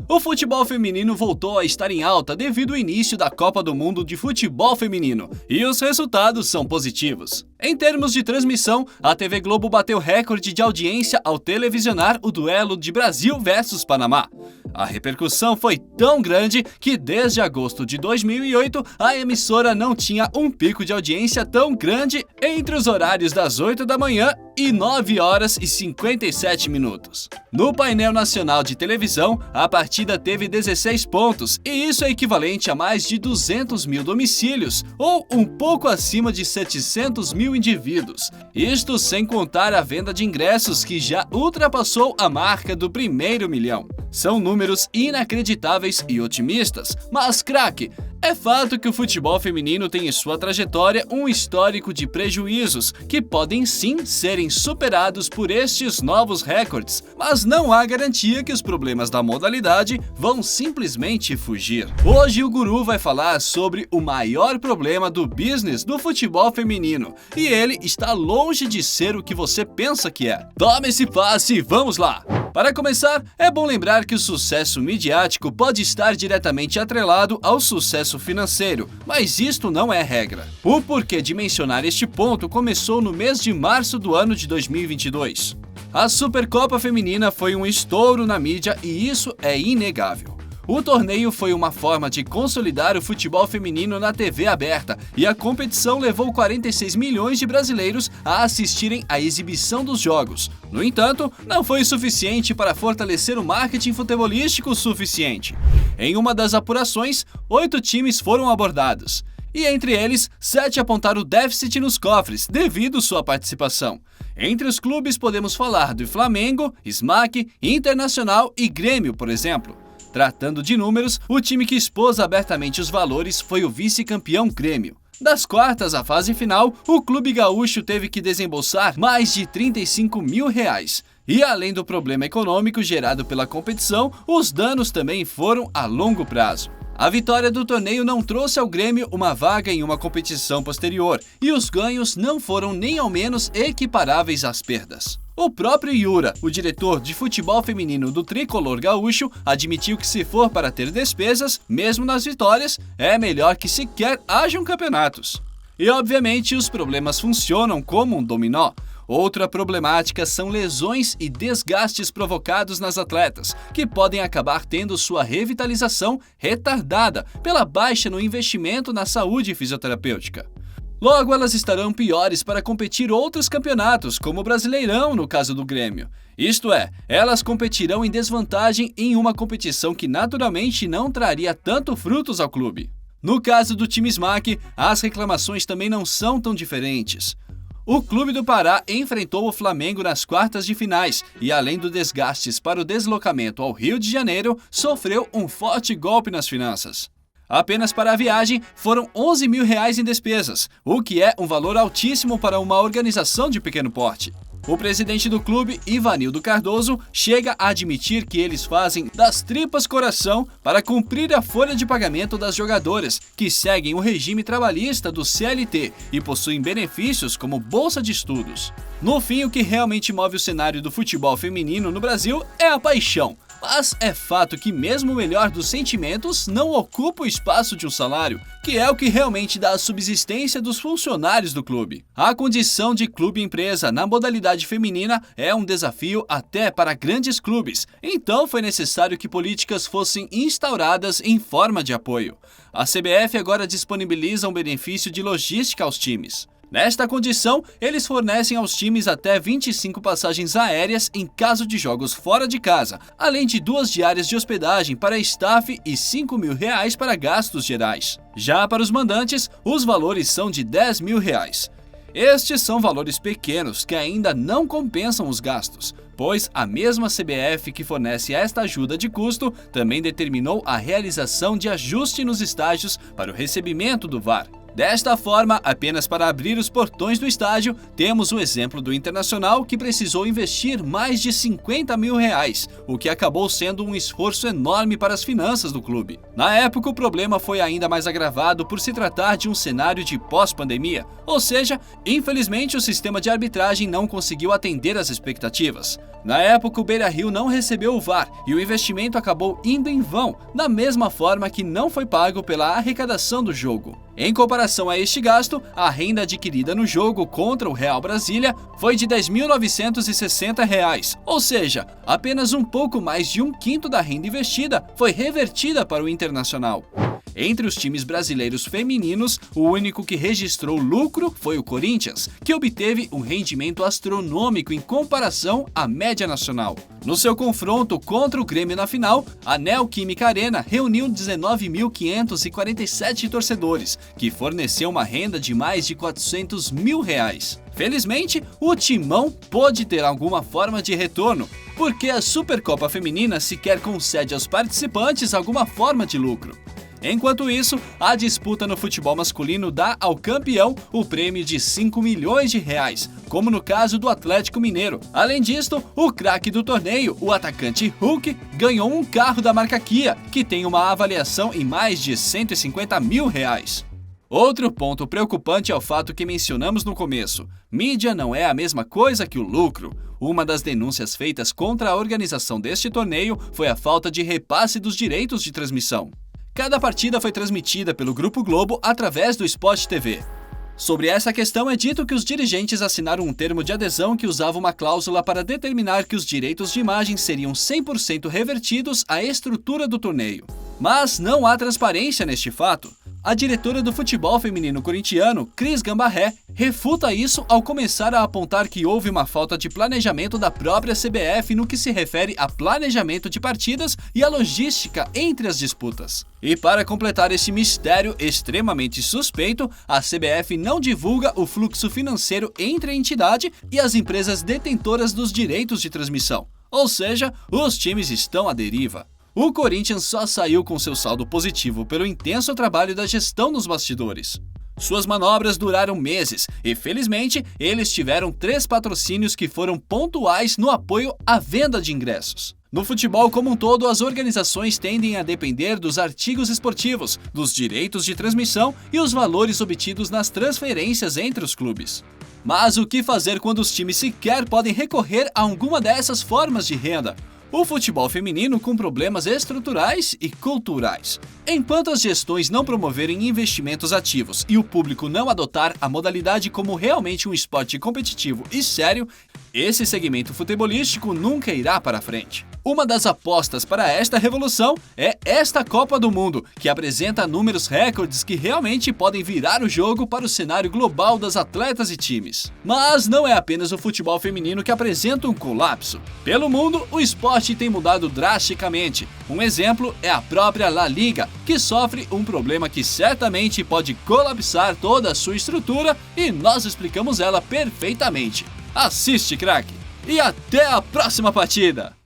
O futebol feminino voltou a estar em alta devido ao início da Copa do Mundo de Futebol Feminino, e os resultados são positivos. Em termos de transmissão, a TV Globo bateu recorde de audiência ao televisionar o duelo de Brasil versus Panamá. A repercussão foi tão grande que desde agosto de 2008 a emissora não tinha um pico de audiência tão grande entre os horários das 8 da manhã e 9 horas e 57 minutos. No painel nacional de televisão, a partida teve 16 pontos, e isso é equivalente a mais de 200 mil domicílios, ou um pouco acima de 700 mil indivíduos. Isto sem contar a venda de ingressos, que já ultrapassou a marca do primeiro milhão. São números inacreditáveis e otimistas, mas craque, é fato que o futebol feminino tem em sua trajetória um histórico de prejuízos, que podem sim serem superados por estes novos recordes, mas não há garantia que os problemas da modalidade vão simplesmente fugir. Hoje o Guru vai falar sobre o maior problema do business do futebol feminino, e ele está longe de ser o que você pensa que é. Tome esse passe e vamos lá! Para começar, é bom lembrar que o sucesso midiático pode estar diretamente atrelado ao sucesso financeiro, mas isto não é regra. O porquê de mencionar este ponto começou no mês de março do ano de 2022. A Supercopa Feminina foi um estouro na mídia e isso é inegável. O torneio foi uma forma de consolidar o futebol feminino na TV aberta, e a competição levou 46 milhões de brasileiros a assistirem à exibição dos jogos. No entanto, não foi suficiente para fortalecer o marketing futebolístico suficiente. Em uma das apurações, 8 times foram abordados, e entre eles, 7 apontaram déficit nos cofres devido sua participação. Entre os clubes podemos falar do Flamengo, Smack, Internacional e Grêmio, por exemplo. Tratando de números, o time que expôs abertamente os valores foi o vice-campeão Grêmio. Das quartas à fase final, o clube gaúcho teve que desembolsar mais de 35 mil reais. E além do problema econômico gerado pela competição, os danos também foram a longo prazo. A vitória do torneio não trouxe ao Grêmio uma vaga em uma competição posterior, e os ganhos não foram nem ao menos equiparáveis às perdas. O próprio Yura, o diretor de futebol feminino do tricolor gaúcho, admitiu que se for para ter despesas, mesmo nas vitórias, é melhor que sequer hajam campeonatos. E obviamente os problemas funcionam como um dominó. Outra problemática são lesões e desgastes provocados nas atletas, que podem acabar tendo sua revitalização retardada pela baixa no investimento na saúde fisioterapêutica. Logo, elas estarão piores para competir outros campeonatos, como o Brasileirão no caso do Grêmio. Isto é, elas competirão em desvantagem em uma competição que naturalmente não traria tanto frutos ao clube. No caso do time Smack, as reclamações também não são tão diferentes. O Clube do Pará enfrentou o Flamengo nas quartas de finais e, além do desgastes para o deslocamento ao Rio de Janeiro, sofreu um forte golpe nas finanças. Apenas para a viagem foram 11 mil reais em despesas, o que é um valor altíssimo para uma organização de pequeno porte. O presidente do clube, Ivanildo Cardoso, chega a admitir que eles fazem das tripas coração para cumprir a folha de pagamento das jogadoras, que seguem o regime trabalhista do CLT e possuem benefícios como bolsa de estudos. No fim, o que realmente move o cenário do futebol feminino no Brasil é a paixão. Mas é fato que mesmo o melhor dos sentimentos não ocupa o espaço de um salário, que é o que realmente dá a subsistência dos funcionários do clube. A condição de clube-empresa na modalidade feminina é um desafio até para grandes clubes, então foi necessário que políticas fossem instauradas em forma de apoio. A CBF agora disponibiliza um benefício de logística aos times. Nesta condição, eles fornecem aos times até 25 passagens aéreas em caso de jogos fora de casa, além de 2 diárias de hospedagem para staff e 5 mil reais para gastos gerais. Já para os mandantes, os valores são de 10 mil reais. Estes são valores pequenos que ainda não compensam os gastos, pois a mesma CBF que fornece esta ajuda de custo também determinou a realização de ajuste nos estágios para o recebimento do VAR. Desta forma, apenas para abrir os portões do estádio, temos o exemplo do Internacional, que precisou investir mais de R$50 mil, o que acabou sendo um esforço enorme para as finanças do clube. Na época, o problema foi ainda mais agravado por se tratar de um cenário de pós-pandemia, ou seja, infelizmente o sistema de arbitragem não conseguiu atender às expectativas. Na época, o Beira-Rio não recebeu o VAR e o investimento acabou indo em vão, da mesma forma que não foi pago pela arrecadação do jogo. Em comparação a este gasto, a renda adquirida no jogo contra o Real Brasília foi de R$10.960, ou seja, apenas um pouco mais de um quinto da renda investida foi revertida para o Internacional. Entre os times brasileiros femininos, o único que registrou lucro foi o Corinthians, que obteve um rendimento astronômico em comparação à média nacional. No seu confronto contra o Grêmio na final, a Neoquímica Arena reuniu 19.547 torcedores, que forneceu uma renda de mais de R$400 mil. Felizmente, o Timão pôde ter alguma forma de retorno, porque a Supercopa Feminina sequer concede aos participantes alguma forma de lucro. Enquanto isso, a disputa no futebol masculino dá ao campeão o prêmio de R$5 milhões, como no caso do Atlético Mineiro. Além disto, o craque do torneio, o atacante Hulk, ganhou um carro da marca Kia, que tem uma avaliação em mais de R$150 mil. Outro ponto preocupante é o fato que mencionamos no começo: mídia não é a mesma coisa que o lucro. Uma das denúncias feitas contra a organização deste torneio foi a falta de repasse dos direitos de transmissão. Cada partida foi transmitida pelo Grupo Globo através do Sport TV. Sobre essa questão, é dito que os dirigentes assinaram um termo de adesão que usava uma cláusula para determinar que os direitos de imagem seriam 100% revertidos à estrutura do torneio. Mas não há transparência neste fato. A diretora do futebol feminino corintiano, Cris Gambarré, refuta isso ao começar a apontar que houve uma falta de planejamento da própria CBF no que se refere a planejamento de partidas e a logística entre as disputas. E para completar esse mistério extremamente suspeito, a CBF não divulga o fluxo financeiro entre a entidade e as empresas detentoras dos direitos de transmissão. Ou seja, os times estão à deriva. O Corinthians só saiu com seu saldo positivo pelo intenso trabalho da gestão nos bastidores. Suas manobras duraram meses e, felizmente, eles tiveram 3 patrocínios que foram pontuais no apoio à venda de ingressos. No futebol como um todo, as organizações tendem a depender dos artigos esportivos, dos direitos de transmissão e os valores obtidos nas transferências entre os clubes. Mas o que fazer quando os times sequer podem recorrer a alguma dessas formas de renda? O futebol feminino com problemas estruturais e culturais. Enquanto as gestões não promoverem investimentos ativos e o público não adotar a modalidade como realmente um esporte competitivo e sério, esse segmento futebolístico nunca irá para frente. Uma das apostas para esta revolução é esta Copa do Mundo, que apresenta números recordes que realmente podem virar o jogo para o cenário global das atletas e times. Mas não é apenas o futebol feminino que apresenta um colapso. Pelo mundo, o esporte tem mudado drasticamente. Um exemplo é a própria La Liga, que sofre um problema que certamente pode colapsar toda a sua estrutura, e nós explicamos ela perfeitamente. Assiste, craque! E até a próxima partida!